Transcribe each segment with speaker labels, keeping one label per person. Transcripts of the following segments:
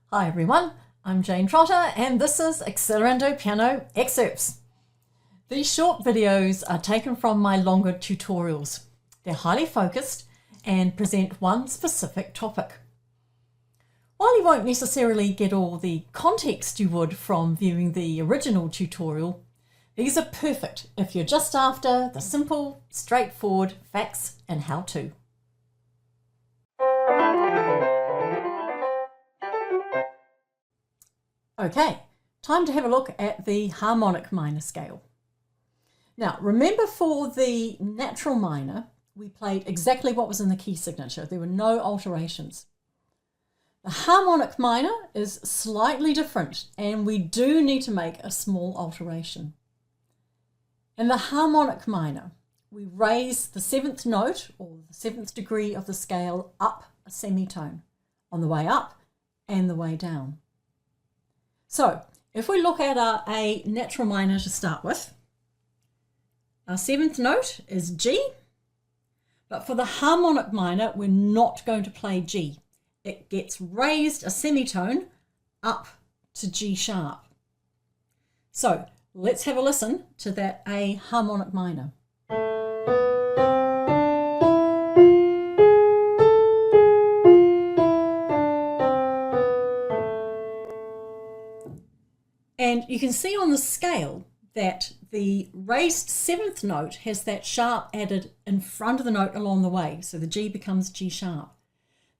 Speaker 1: Hi everyone, I'm Jane Trotter and this is Accelerando Piano Excerpts. These short videos are taken from my longer tutorials. They're highly focused and present one specific topic. While you won't necessarily get all the context you would from viewing the original tutorial, these are perfect if you're just after the simple, straightforward facts and how-to. Okay, time to have a look at the harmonic minor scale. Now, remember for the natural minor, we played exactly what was in the key signature. There were no alterations. The harmonic minor is slightly different, and we do need to make a small alteration. In the harmonic minor, we raise the seventh note, or the seventh degree of the scale, up a semitone on the way up and the way down. So, if we look at our A natural minor to start with, our seventh note is G, but for the harmonic minor, we're not going to play G. It gets raised a semitone up to G sharp. So, let's have a listen to that A harmonic minor. And you can see on the scale that the raised seventh note has that sharp added in front of the note along the way. So the G becomes G sharp.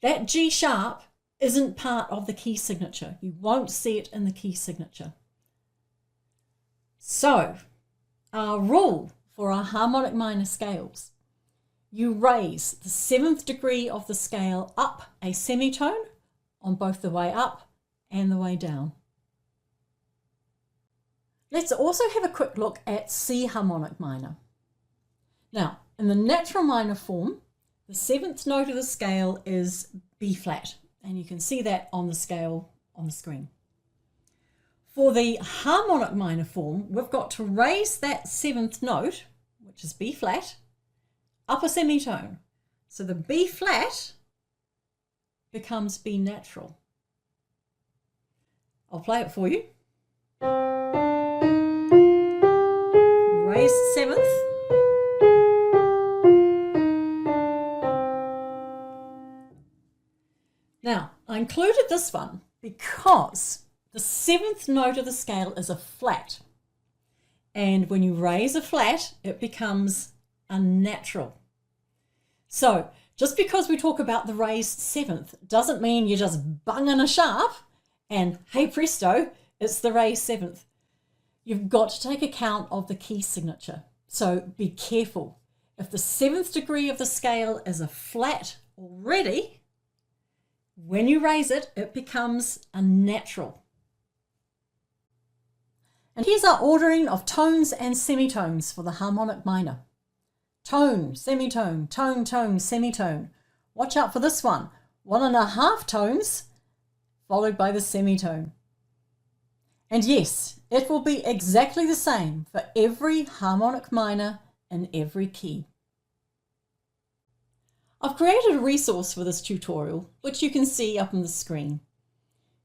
Speaker 1: That G sharp isn't part of the key signature. You won't see it in the key signature. So our rule for our harmonic minor scales, you raise the seventh degree of the scale up a semitone on both the way up and the way down. Let's also have a quick look at C harmonic minor. Now, in the natural minor form, the seventh note of the scale is B flat, and you can see that on the scale on the screen. For the harmonic minor form, we've got to raise that seventh note, which is B flat, up a semitone. So the B flat becomes B natural. I'll play it for you. Raised seventh, now I included this one because the seventh note of the scale is a flat, and when you raise a flat it becomes unnatural. So just because we talk about the raised seventh doesn't mean you just bung in a sharp and hey presto, it's the raised seventh. You've got to take account of the key signature. So be careful. If the seventh degree of the scale is a flat already, when you raise it, it becomes unnatural. And here's our ordering of tones and semitones for the harmonic minor. Tone, semitone, tone, tone, semitone. Watch out for this one. 1.5 tones followed by the semitone. And yes, it will be exactly the same for every harmonic minor in every key. I've created a resource for this tutorial, which you can see up on the screen.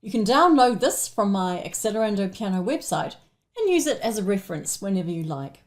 Speaker 1: You can download this from my Accelerando Piano website and use it as a reference whenever you like.